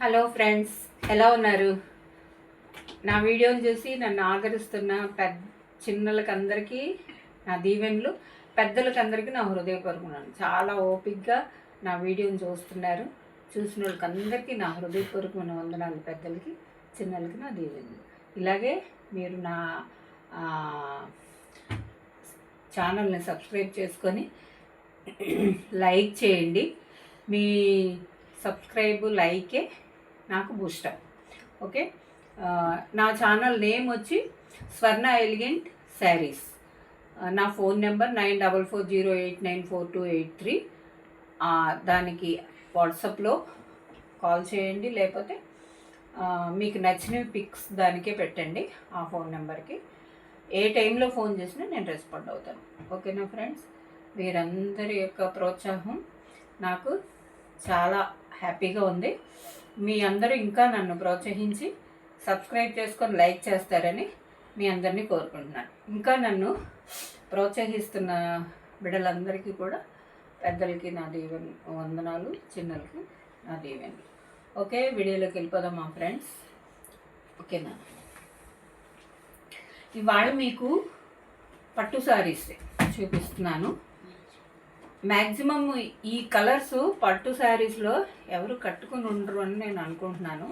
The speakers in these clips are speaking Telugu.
హలో ఫ్రెండ్స్, ఎలా ఉన్నారు? నా వీడియోని చూసి నన్ను ఆదరిస్తున్న చిన్నలకి అందరికీ నా దీవెనలు, పెద్దలకి అందరికీ నా హృదయపూర్వకం. చాలా ఓపిక్గా నా వీడియోని చూస్తున్నారు. చూసిన వాళ్ళకి అందరికీ నా హృదయపూర్వకమైన వందనాలు. పెద్దలకి చిన్నలకి నా దీవెనలు. ఇలాగే మీరు నా ఛానల్ని సబ్స్క్రైబ్ చేసుకొని లైక్ చేయండి. మీ సబ్స్క్రైబ్ లైకే నాకు బూస్టప్. ఓకే, నా ఛానల్ నేమ్ వచ్చి స్వర్ణ ఎలిగెంట్ శారీస్. నా ఫోన్ నెంబర్ 9440894283. దానికి వాట్సాప్లో కాల్ చేయండి, లేకపోతే మీకు నచ్చినవి పిక్స్ దానికే పెట్టండి. ఆ ఫోన్ నెంబర్కి ఏ టైంలో ఫోన్ చేసినా నేను రెస్పాండ్ అవుతాను. ఓకేనా ఫ్రెండ్స్? వీరందరి యొక్క ప్రోత్సాహం నాకు చాలా హ్యాపీగా ఉంది. మీ అందరూ ఇంకా నన్ను ప్రోత్సహించి సబ్స్క్రైబ్ చేసుకొని లైక్ చేస్తారని మీ అందరినీ కోరుకుంటున్నాను. ఇంకా నన్ను ప్రోత్సహిస్తున్న బిడ్డలందరికీ కూడా పెద్దలకి నా వందనాలు, చిన్నలకి నా దీవెనలు. ఓకే, వీడియోలోకి వెళ్ళిపోదాం మా ఫ్రెండ్స్. ఓకేనా? ఇవాళ మీకు పట్టు శారీస్ చూపిస్తున్నాను. మ్యాక్సిమమ్ ఈ కలర్స్ పట్టు శారీస్లో ఎవరు కట్టుకుని ఉండరు అని నేను అనుకుంటున్నాను.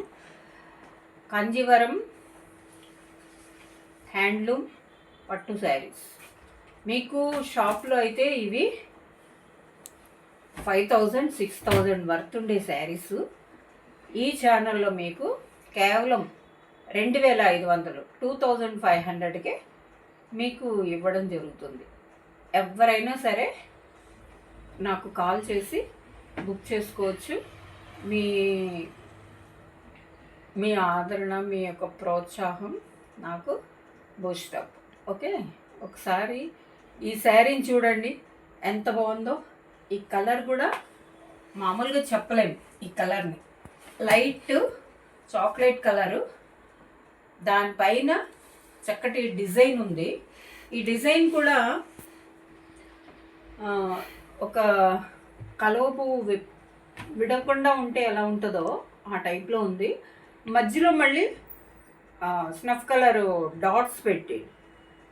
కంజీవరం హ్యాండ్లూమ్ పట్టు శారీస్ మీకు షాప్లో అయితే ఇవి 5000 6000 వర్త్ ఉండే శారీస్ ఈ ఛానల్లో మీకు కేవలం 2500 2500కే మీకు ఇవ్వడం జరుగుతుంది. ఎవరైనా సరే నాకు కాల్ చేసి బుక్ చేసుకోవచ్చు. మీ మీ ఆదరణ, మీ యొక్క ప్రోత్సాహం నాకు బూస్టప్. ఓకే, ఒకసారి ఈ శారీని చూడండి ఎంత బాగుందో. ఈ కలర్ కూడా మామూలుగా చెప్పలేము. ఈ కలర్ని లైట్ చాక్లెట్ కలరు, దానిపైన చక్కటి డిజైన్ ఉంది. ఈ డిజైన్ కూడా ఒక కలువ పువ్వు విడకుండా ఉంటే ఎలా ఉంటుందో ఆ టైప్లో ఉంది. మధ్యలో మళ్ళీ స్నఫ్ కలర్ డాట్స్ పెట్టి,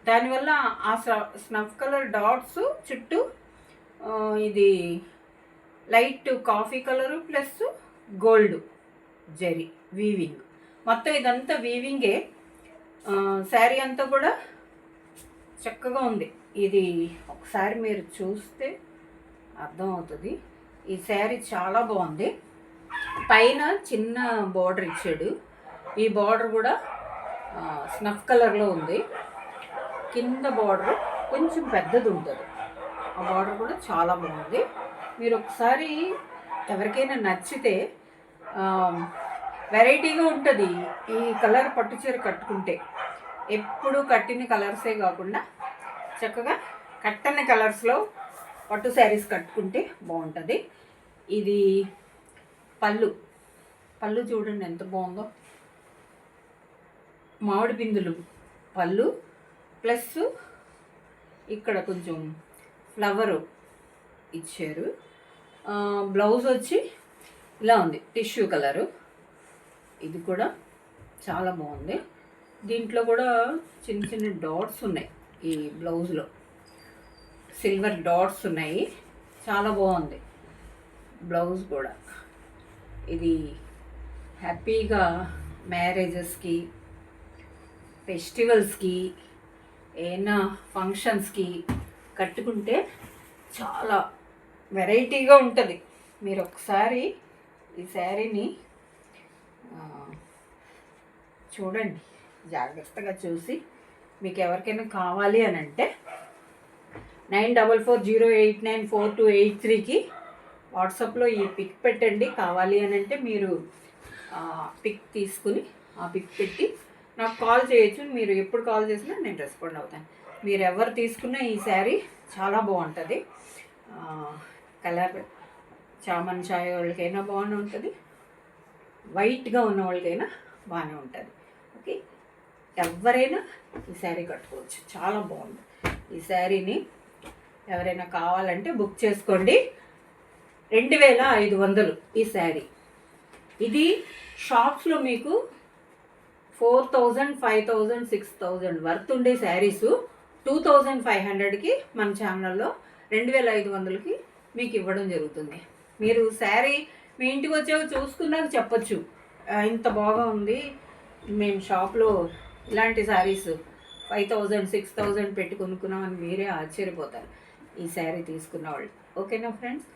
దానివల్ల ఆ స్నఫ్ కలర్ డాట్స్ చుట్టూ ఇది light coffee colour plus gold zari weaving. మొత్తం ఇదంతా వీవింగే. శారీ అంతా కూడా చక్కగా ఉంది. ఇది ఒకసారి మీరు చూస్తే అర్థమవుతుంది. ఈ శారీ చాలా బాగుంది. పైన చిన్న బార్డర్ ఇచ్చాడు. ఈ బార్డర్ కూడా స్నఫ్ కలర్లో ఉంది. కింద బార్డర్ కొంచెం పెద్దది ఉంటుంది. ఆ బార్డర్ కూడా చాలా బాగుంది. మీరు ఒకసారి ఎవరికైనా నచ్చితే, వెరైటీగా ఉంటుంది ఈ కలర్ పట్టు చీర కట్టుకుంటే. ఎప్పుడు కట్టిన కలర్సే కాకుండా చక్కగా కట్టని కలర్స్లో పట్టు శారీస్ కట్టుకుంటే బాగుంటుంది. ఇది పళ్ళు చూడండి ఎంత బాగుందో. మామిడి పిందులు పళ్ళు ప్లస్ ఇక్కడ కొంచెం ఫ్లవరు ఇచ్చారు. బ్లౌజ్ వచ్చి ఇలా ఉంది, టిష్యూ కలరు. ఇది కూడా చాలా బాగుంది. దీంట్లో కూడా చిన్న చిన్న డాట్స్ ఉన్నాయి. ఈ బ్లౌజ్లో సిల్వర్ డాట్స్ ఉన్నాయి. చాలా బాగుంది బ్లౌజ్ కూడా. ఇది హ్యాపీగా మ్యారేజెస్కి, ఫెస్టివల్స్కి, ఏమైనా ఫంక్షన్స్కి కట్టుకుంటే చాలా వెరైటీగా ఉంటుంది. మీరు ఒకసారి ఈ శారీని చూడండి, జాగ్రత్తగా చూసి మీకు ఎవరికైనా కావాలి అని అంటే 9440894283కి వాట్సాప్లో ఈ పిక్ పెట్టండి. కావాలి అని అంటే మీరు పిక్ తీసుకుని ఆ పిక్ పెట్టి నాకు కాల్ చేయొచ్చు. మీరు ఎప్పుడు కాల్ చేసినా నేను రెస్పాండ్ అవుతాను. మీరు ఎవరు తీసుకున్నా ఈ శారీ చాలా బాగుంటుంది. కలర్ చామన్ ఛాయ్ వాళ్ళకైనా బాగానే ఉంటుంది, వైట్గా ఉన్న వాళ్ళకైనా బాగానే ఉంటుంది. ఓకే, ఎవరైనా ఈ శారీ కట్టుకోవచ్చు. చాలా బాగుంది. ఈ శారీని ఎవరైనా కావాలంటే బుక్ చేసుకోండి. 2500 ఈ శారీ. ఇది షాప్స్లో మీకు 4000, 5000, 6000 వర్త్ ఉండే శారీస్ 2500కి మన ఛానల్లో 2500కి మీకు ఇవ్వడం జరుగుతుంది. మీరు శారీ మీ ఇంటికి వచ్చాక చూసుకున్నాక చెప్పచ్చు, ఇంత బాగా ఉంది, మేము షాప్లో ఇలాంటి శారీస్ 5000, 6000 పెట్టి కొనుక్కున్నామని మీరే ఆశ్చర్యపోతారు ఈ శారీ తీసుకున్న వాళ్ళు. ఓకేనా ఫ్రెండ్స్,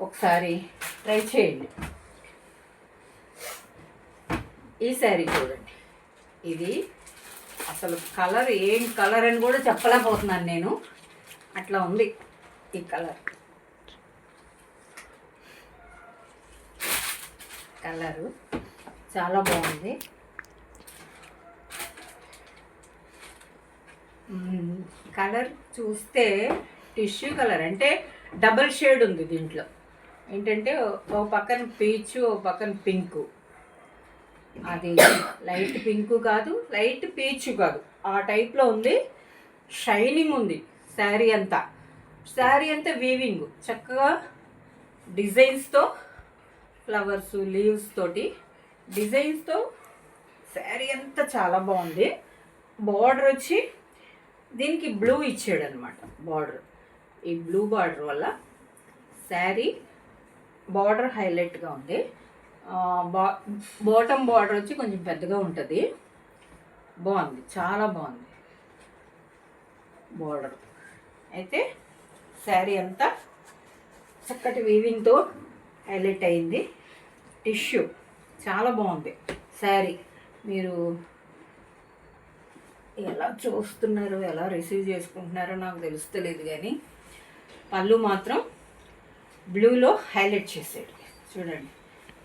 ఒకసారి ట్రై చేయండి. ఈ శారీ చూడండి, ఇది అసలు కలర్ ఏం కలర్ అని కూడా చెప్పలేకపోతున్నాను నేను, అట్లా ఉంది ఈ కలరు. చాలా బాగుంది. కలర్ చూస్తే టిష్యూ కలర్ అంటే డబల్ షేడ్ ఉంది దీంట్లో. ఏంటంటే ఓ పక్కన పీచు, ఓ పక్కన పింకు. అది లైట్ పింకు కాదు, లైట్ పీచు కాదు, ఆ టైప్లో ఉంది. షైనింగ్ ఉంది శారీ అంతా. శారీ అంతా వీవింగ్ చక్కగా డిజైన్స్తో, ఫ్లవర్స్, లీవ్స్ తోటి డిజైన్స్తో శారీ అంతా చాలా బాగుంది. బార్డర్ వచ్చి దీనికి బ్లూ ఇచ్చాడు అనమాట బార్డర్. ఈ బ్లూ బార్డర్ వల్ల శారీ బార్డర్ హైలైట్గా ఉంది. బాటమ్ బార్డర్ వచ్చి కొంచెం పెద్దగా ఉంటుంది. బాగుంది, చాలా బాగుంది బార్డర్. అయితే శారీ అంతా చక్కటి వీవింగ్తో హైలైట్ అయింది. టిష్యూ చాలా బాగుంది శారీ. మీరు ఎలా చూస్తున్నారో, ఎలా రిసీవ్ చేసుకుంటున్నారో నాకు తెలుస్తలేదు, కానీ పళ్ళు మాత్రం బ్లూలో హైలైట్ చేసాడు. చూడండి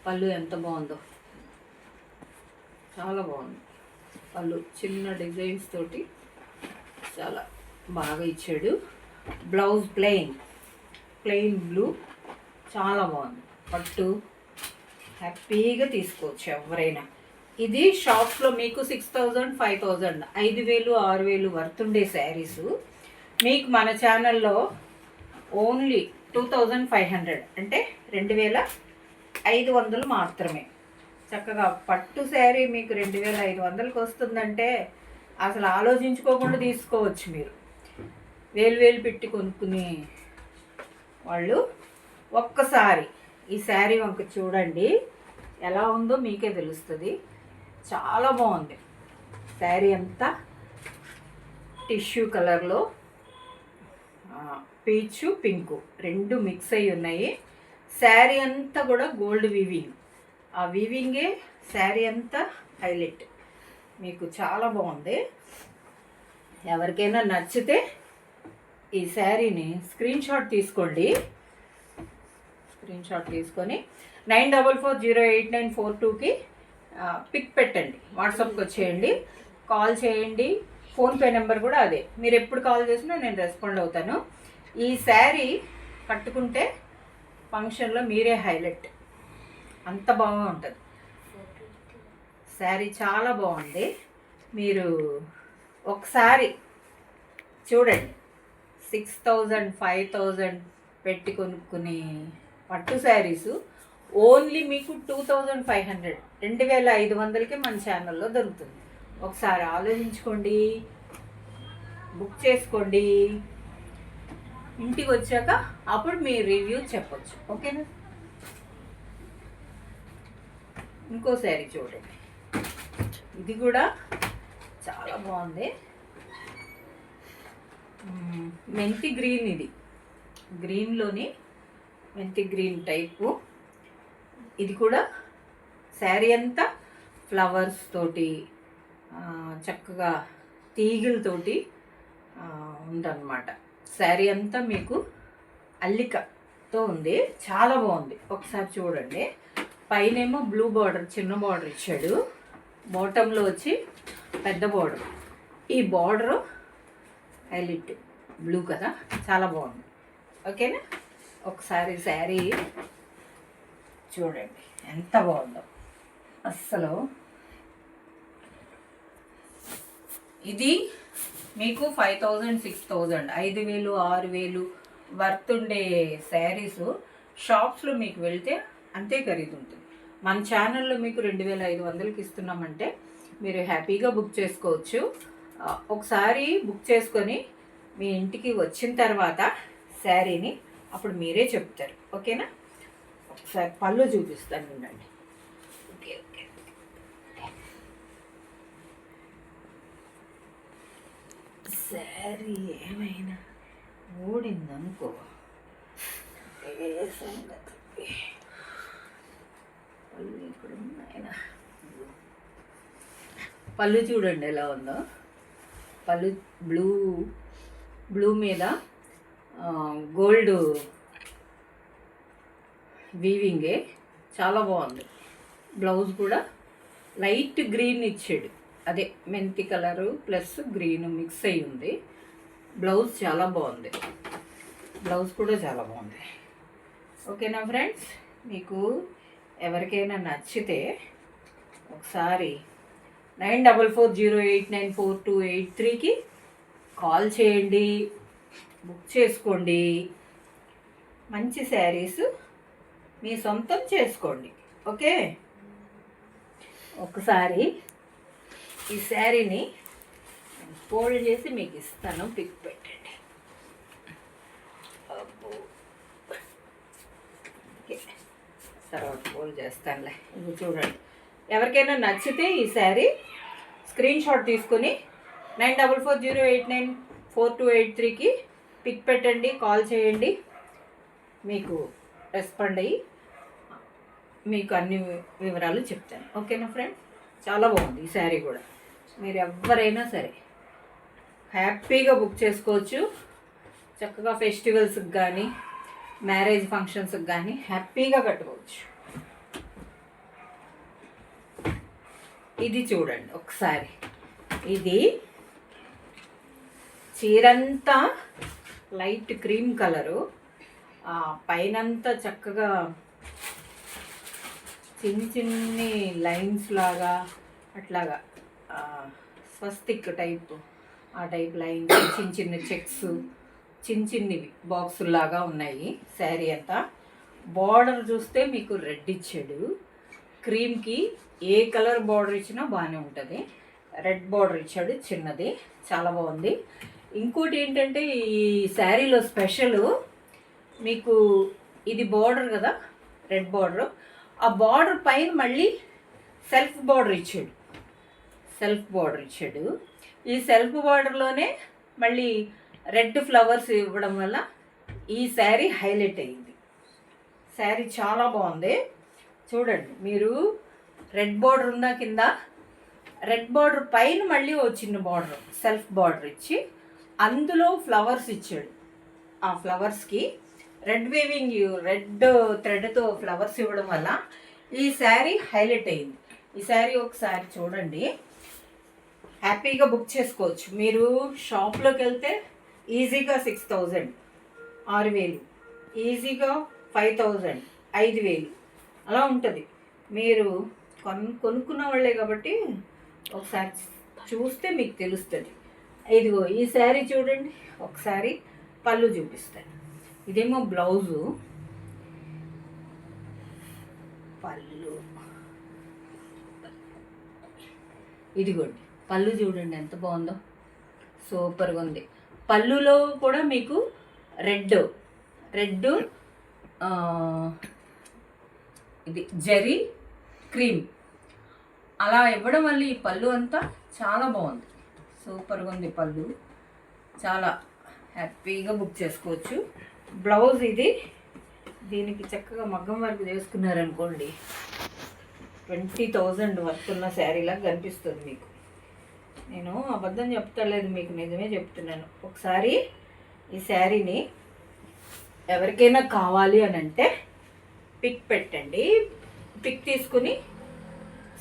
పళ్ళు ఎంత బాగుందో, చాలా బాగుంది పళ్ళు. చిన్న డిజైన్స్ తోటి చాలా బాగా ఇచ్చాడు. బ్లౌజ్ ప్లెయిన్ బ్లూ, చాలా బాగుంది. పట్టు హ్యాపీగా తీసుకోవచ్చు ఎవరైనా. ఇది షాప్స్లో మీకు 6000, 5000, 5000, 6000 వర్త్ ఉండే శారీసు మీకు మన ఛానల్లో ఓన్లీ 2500 అంటే 2500 మాత్రమే. చక్కగా పట్టు శారీ మీకు 2500కి వస్తుందంటే అసలు ఆలోచించుకోకుండా తీసుకోవచ్చు. మీరు వేలు పెట్టి కొనుక్కునే వాళ్ళు ఒక్కసారి ఈ శారీ వంక చూడండి, ఎలా ఉందో మీకే తెలుస్తుంది. చాలా బాగుంది శారీ అంతా. టిష్యూ కలర్లో పీచు, పింకు రెండు మిక్స్ అయ్యి ఉన్నాయి. శారీ అంతా కూడా గోల్డ్ వీవింగ్. ఆ వీవింగే శారీ అంతా హైలైట్. మీకు చాలా బాగుంది. ఎవరికైనా నచ్చితే ఈ శారీని స్క్రీన్ షాట్ తీసుకోండి. స్క్రీన్ షాట్ తీసుకొని 94408942కి పిక్ పెట్టండి, వాట్సాప్కి వచ్చేయండి, కాల్ చేయండి. ఫోన్పే నెంబర్ కూడా అదే. మీరు ఎప్పుడు కాల్ చేసినా నేను రెస్పాండ్ అవుతాను. ఈ శారీ కట్టుకుంటే ఫంక్షన్లో మీరే హైలైట్, అంత బాగా ఉంటుంది శారీ. చాలా బాగుంది. మీరు ఒకసారి చూడండి. 6000, 5000 పెట్టి కొనుక్కుని పట్టు శారీసు ఓన్లీ మీకు 2500, 2500కే మన ఛానల్లో దొరుకుతుంది. ఒకసారి ఆలోచించుకోండి, బుక్ చేసుకోండి. ఇంటికి వచ్చాక అప్పుడు మీ రివ్యూ చెప్పొచ్చు. ఓకేనా? ఇంకో శారీ చూడండి, ఇది కూడా చాలా బాగుంది. మెంతి గ్రీన్, ఇది గ్రీన్లోని మెంతి గ్రీన్ టైపు. ఇది కూడా శారీ అంతా ఫ్లవర్స్ తోటి చక్కగా తీగలతోటి ఉందన్నమాట. శారీ అంతా మీకు అల్లికతో ఉంది, చాలా బాగుంది. ఒకసారి చూడండి. పైనేమో బ్లూ బార్డర్, చిన్న బార్డర్ ఇచ్చాడు. బాటంలో వచ్చి పెద్ద బార్డర్. ఈ బార్డరు హైలైట్ బ్లూ కదా, చాలా బాగుంది. ఓకేనా? ఒకసారి శారీ చూడండి ఎంత బాగుందో అస్సలు. ఇది మీకు 5000, 6000, 5000, 6000 వర్త్ ఉండే శారీసు షాప్స్లో మీకు వెళ్తే అంతే ఖరీదు ఉంటుంది. మన ఛానల్లో మీకు 2500కి ఇస్తున్నామంటే మీరు హ్యాపీగా బుక్ చేసుకోవచ్చు. ఒకసారి బుక్ చేసుకొని మీ ఇంటికి వచ్చిన తర్వాత శారీని అప్పుడు మీరే చెప్తారు. ఓకేనా? ఒకసారి పళ్ళు చూపిస్తాను ఉండండి. Okay okay. శారీ ఏమైనా ఊడిందనుకో ఏ సంగతి. పళ్ళు ఇక్కడ ఉన్నాయన. పళ్ళు చూడండి ఎలా ఉందో. పళ్ళు బ్లూ మీద గోల్డ్ వీవింగే, చాలా బాగుంది. బ్లౌజ్ కూడా లైట్ గ్రీన్ ఇచ్చాడు, అదే మెంతి కలరు ప్లస్ గ్రీన్ మిక్స్ అయి ఉంది. బ్లౌజ్ చాలా బాగుంది, బ్లౌజ్ కూడా చాలా బాగుంది. ఓకేనా ఫ్రెండ్స్? మీకు ఎవరికైనా నచ్చితే ఒకసారి 9440894283కి కాల్ చేయండి, బుక్ చేసుకోండి. మంచి శారీస్ మీ సొంతం చేసుకోండి. ఓకే? ఒకసారి ఈ శారీని ఫోల్డ్ చేసి మీకు ఇస్తాను, పిక్ పెట్టండి. ఓకే, తర్వాత ఫోల్డ్ చేస్తానులే. ఇది చూడండి. ఎవరికైనా నచ్చితే ఈ శారీ స్క్రీన్ షాట్ తీసుకొని 9440894283కి పిక్ పెట్టండి, కాల్ చేయండి. మీకు రెస్పాండ్ అయ్యి మీకు అన్ని వివరాలు చెప్తాను. ఓకేనా ఫ్రెండ్స్? చాలా బాగుంది ఈ శారీ కూడా. మీరు ఎవరైనా సరే హ్యాపీగా బుక్ చేసుకోవచ్చు. చక్కగా ఫెస్టివల్స్కి కానీ మ్యారేజ్ ఫంక్షన్స్కి కానీ హ్యాపీగా కట్టుకోవచ్చు. ఇది చూడండి ఒకసారి. ఇది చీరంతా లైట్ క్రీమ్ కలరు, పైనంతా చక్కగా చిన్ని లైన్స్ లాగా అట్లాగా స్వస్తిక్ టైప్, ఆ టైప్ లైన్స్, చిన్న చెక్స్, చిన్నవి బాక్సుల్లాగా ఉన్నాయి శారీ అంతా. బార్డర్ చూస్తే మీకు రెడ్ ఇచ్చాడు. క్రీమ్కి ఏ కలర్ బార్డర్ ఇచ్చినా బాగానే ఉంటుంది. రెడ్ బార్డర్ ఇచ్చాడు చిన్నది, చాలా బాగుంది. ఇంకోటి ఏంటంటే ఈ శారీలో స్పెషల్, మీకు ఇది బార్డర్ కదా, రెడ్ బార్డర్, ఆ బార్డర్ పైన మళ్ళీ సెల్ఫ్ బార్డర్ ఇచ్చాడు. ఈ సెల్ఫ్ బార్డర్లోనే మళ్ళీ రెడ్ ఫ్లవర్స్ ఇవ్వడం వల్ల ఈ శారీ హైలైట్ అయింది. శారీ చాలా బాగుంది. చూడండి మీరు, రెడ్ బార్డర్ ఉందా కింద, రెడ్ బార్డర్ పైన మళ్ళీ ఓ చిన్న బార్డర్ సెల్ఫ్ బార్డర్ ఇచ్చి అందులో ఫ్లవర్స్ ఇచ్చాడు. ఆ ఫ్లవర్స్కి రెడ్ వీవింగ్, రెడ్ థ్రెడ్తో ఫ్లవర్స్ ఇవ్వడం వల్ల ఈ శారీ హైలైట్ అయింది. ఈ శారీ ఒకసారి చూడండి, హ్యాపీగా బుక్ చేసుకోవచ్చు. మీరు షాప్లోకి వెళ్తే ఈజీగా 6000, 6000, ఈజీగా 5000, 5000 అలా ఉంటుంది. మీరు కొనుక్కున్న వాళ్ళే కాబట్టి ఒకసారి చూస్తే మీకు తెలుస్తుంది. ఇదిగో ఈ శారీ చూడండి. ఒకసారి పళ్ళు చూపిస్తాను. ఇదేమో బ్లౌజు, పళ్ళు ఇదిగోండి. పళ్ళు చూడండి ఎంత బాగుందో, సూపర్గా ఉంది. పళ్ళులో కూడా మీకు రెడ్ ఇది జరీ క్రీమ్ అలా ఇవ్వడం వల్ల ఈ పళ్ళు అంతా చాలా బాగుంది, సూపర్గా ఉంది. పళ్ళు చాలా హ్యాపీగా బుక్ చేసుకోవచ్చు. బ్లౌజ్ ఇది, దీనికి చక్కగా మగ్గం వర్క్ చేసుకున్నారనుకోండి 20,000 వర్త్ ఉన్న శారీలాగా కనిపిస్తుంది మీకు. నేను అబద్ధం చెప్తలేదు, మీకు నిజమే చెప్తున్నాను. ఒకసారి ఈ శారీని ఎవరికైనా కావాలి అని అంటే పిక్ పెట్టండి. పిక్ తీసుకుని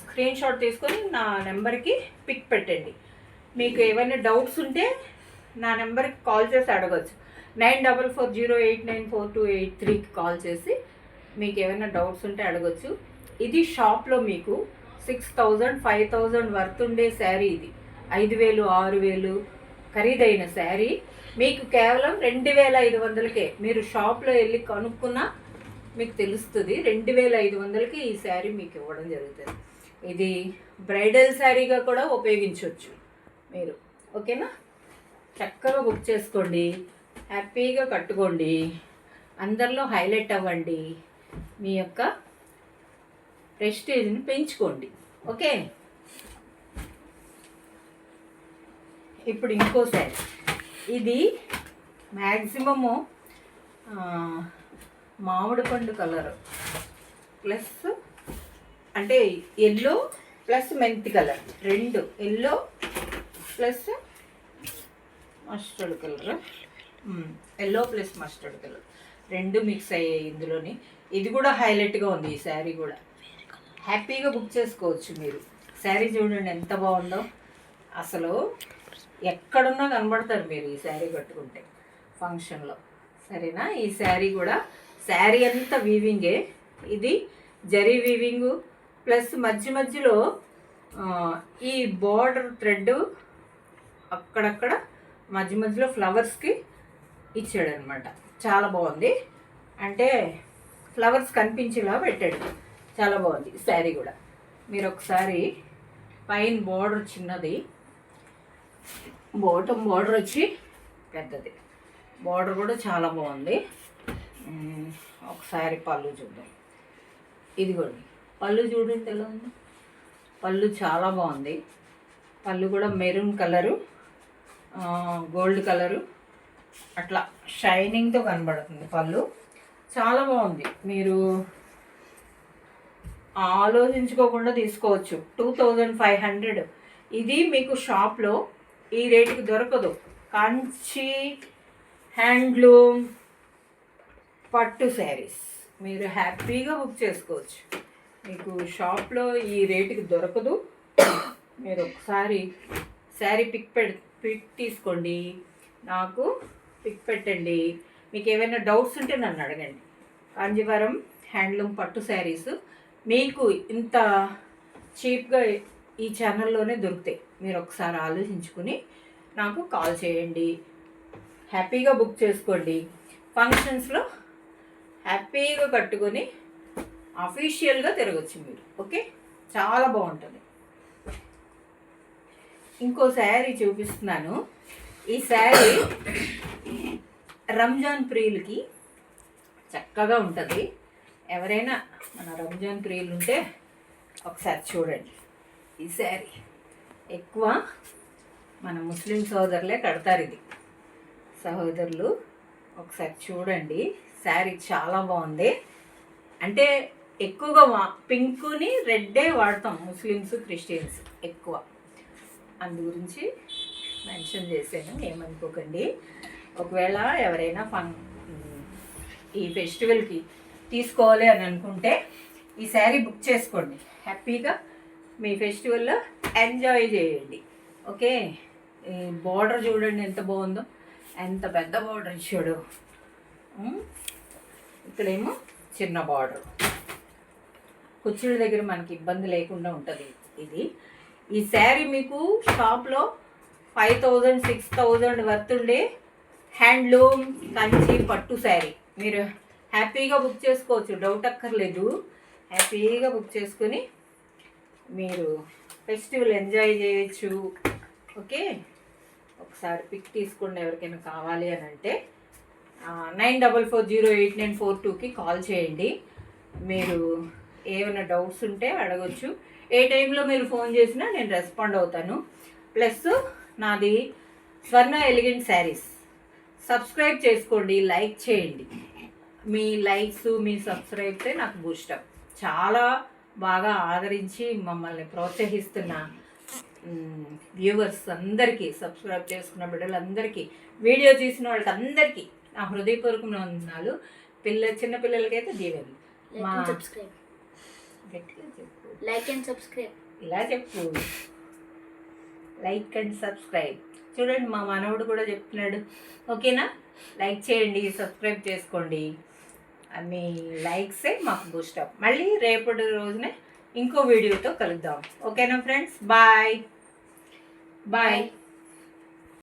స్క్రీన్ షాట్ తీసుకొని నా నెంబర్కి పిక్ పెట్టండి. మీకు ఏమైనా డౌట్స్ ఉంటే నా నెంబర్కి కాల్ చేసి అడగచ్చు. 9440894283కి కాల్ చేసి మీకు ఏమైనా డౌట్స్ ఉంటే అడగచ్చు. ఇది షాప్లో మీకు 6000, 5000 వర్త్ ఉండే శారీ, ఇది 5000, 6000 ఖరీదైన శారీ మీకు కేవలం 2500కే మీరు షాప్లో వెళ్ళి కనుక్కున్నా మీకు తెలుస్తుంది. 2500కి ఈ శారీ మీకు ఇవ్వడం జరుగుతుంది. ఇది బ్రైడల్ శారీగా కూడా ఉపయోగించవచ్చు మీరు. ఓకేనా? చక్కగా బుక్ చేసుకోండి, హ్యాపీగా కట్టుకోండి, అందరిలో హైలైట్ అవ్వండి, మీ యొక్క ప్రెస్టేజ్ని పెంచుకోండి. ఓకే, ఇప్పుడు ఇంకో శారీ. ఇది మ్యాక్సిమము మామిడి పండు కలర్ ప్లస్ అంటే ఎల్లో ప్లస్ మెంతి కలర్, రెండు yellow plus mustard colour, yellow plus mustard colour రెండు మిక్స్ అయ్యాయి ఇందులోని. ఇది కూడా హైలైట్గా ఉంది. ఈ శారీ కూడా హ్యాపీగా బుక్ చేసుకోవచ్చు మీరు. శారీ చూడండి ఎంత బాగుందో, అసలు ఎక్కడున్నా కనబడతారు మీరు ఈ శారీ కట్టుకుంటే ఫంక్షన్లో. సరేనా? ఈ శారీ కూడా శారీ అంతా వీవింగే. ఇది జరీ వీవింగు ప్లస్ మధ్య మధ్యలో ఈ బార్డర్ థ్రెడ్ అక్కడక్కడ మధ్య మధ్యలో ఫ్లవర్స్కి ఇచ్చాడనమాట. చాలా బాగుంది, అంటే ఫ్లవర్స్ కనిపించేలా పెట్టాడు. చాలా బాగుంది శారీ కూడా. మీరు ఒకసారి పైన బార్డర్ చిన్నది, బాటమ్ బార్డర్ వచ్చి పెద్దది, బార్డర్ కూడా చాలా బాగుంది. ఒకసారి పళ్ళు చూద్దాం. ఇదిగోండి పళ్ళు చూడండి ఎలా ఉంది. పళ్ళు చాలా బాగుంది. పళ్ళు కూడా మెరూన్ కలరు, గోల్డ్ కలరు అట్లా షైనింగ్తో కనబడుతుంది. పళ్ళు చాలా బాగుంది. మీరు ఆలోచించుకోకుండా తీసుకోవచ్చు. 2500. ఇది మీకు షాప్లో ఈ రేటుకి దొరకదు. కంచి హ్యాండ్లూమ్ పట్టు శారీస్ మీరు హ్యాపీగా బుక్ చేసుకోవచ్చు. మీకు షాప్లో ఈ రేటుకి దొరకదు. మీరు ఒకసారి శారీ పిక్ తీసుకోండి, నాకు పిక్ పెట్టండి. మీకు ఏమైనా డౌట్స్ ఉంటే నన్ను అడగండి. కాంజీవరం హ్యాండ్లూమ్ పట్టు శారీస్ మీకు ఇంత చీప్గా ఈ ఛానల్లోనే దొరుకుతాయి. మీరు ఒకసారి ఆలోచించుకుని నాకు కాల్ చేయండి, హ్యాపీగా బుక్ చేసుకోండి. ఫంక్షన్స్లో హ్యాపీగా కట్టుకొని అఫీషియల్గా తిరగచ్చు మీరు. ఓకే, చాలా బాగుంటుంది. ఇంకో శారీ చూపిస్తున్నాను. ఈ శారీ రంజాన్ ప్రియులకి చక్కగా ఉంటుంది. ఎవరైనా మన రంజాన్ ప్రియులు ఉంటే ఒకసారి చూడండి. ఈ శారీ ఎక్కువ మన ముస్లిం సోదరులే కడతారు. ఇది సహోదరులు ఒకసారి చూడండి. శారీ చాలా బాగుంది. అంటే ఎక్కువగా పింకుని రెడ్డే వాడతాం ముస్లిమ్స్ క్రిస్టియన్స్ ఎక్కువ, అందు గురించి మెన్షన్ చేశాను, ఏమనుకోకండి. ఒకవేళ ఎవరైనా ఈ ఫెస్టివల్కి తీసుకోవాలి అని అనుకుంటే ఈ శారీ బుక్ చేసుకోండి. హ్యాపీగా మీ ఫెస్టివల్లో ఎంజాయ్ చేయండి. ఓకే, ఈ బార్డర్ చూడండి ఎంత బాగుందో, ఎంత పెద్ద బార్డర్ ఇచ్చాడు. ఇక్కడేమో చిన్న బార్డర్, కుర్చీల దగ్గర మనకి ఇబ్బంది లేకుండా ఉంటుంది ఇది. ఈ శారీ మీకు షాప్లో 5000 6000 వర్త్ ఉండే హ్యాండ్లూమ్ కంచి పట్టు శారీ మీరు హ్యాపీగా బుక్ చేసుకోవచ్చు. డౌట్ అక్కర్లేదు. హ్యాపీగా బుక్ చేసుకొని మీరు ఫెస్టివల్ ఎంజాయ్ చేయొచ్చు. ఓకే, ఒకసారి పిక్ తీసుకోండి ఎవరికైనా కావాలి అని అంటే. 94408942కి కాల్ చేయండి. మీరు ఏమైనా డౌట్స్ ఉంటే అడగచ్చు. ఏ టైంలో మీరు ఫోన్ చేసినా నేను రెస్పాండ్ అవుతాను. ప్లస్ నాది స్వర్ణ ఎలిగెంట్ శారీస్. సబ్స్క్రైబ్ చేసుకోండి, లైక్ చేయండి. మీ లైక్స్ మీ సబ్స్క్రైబ్తే నాకు బూస్టప్. చాలా బాగా ఆదరించి మమ్మల్ని ప్రోత్సహిస్తున్న వ్యూవర్స్ అందరికీ, సబ్స్క్రైబ్ చేసుకున్న బిడ్డలందరికీ, వీడియో తీసిన వాళ్ళకి అందరికీ నా హృదయపూర్వకమైన వందనాలు. చిన్నపిల్లలకైతే దీవెనలు. గట్టిగా చెప్పు, లైక్ అండ్ సబ్స్క్రైబ్. ఇలా చెప్పు, లైక్ అండ్ సబ్స్క్రైబ్. చూడండి మా మనవడు కూడా చెప్తున్నాడు. ఓకేనా? లైక్ చేయండి, సబ్స్క్రైబ్ చేసుకోండి. మీ లైక్సే మాకు బూస్టప్. మళ్ళీ రేపటి రోజునే ఇంకో వీడియోతో కలుద్దాం. ఓకేనా ఫ్రెండ్స్? Bye bye.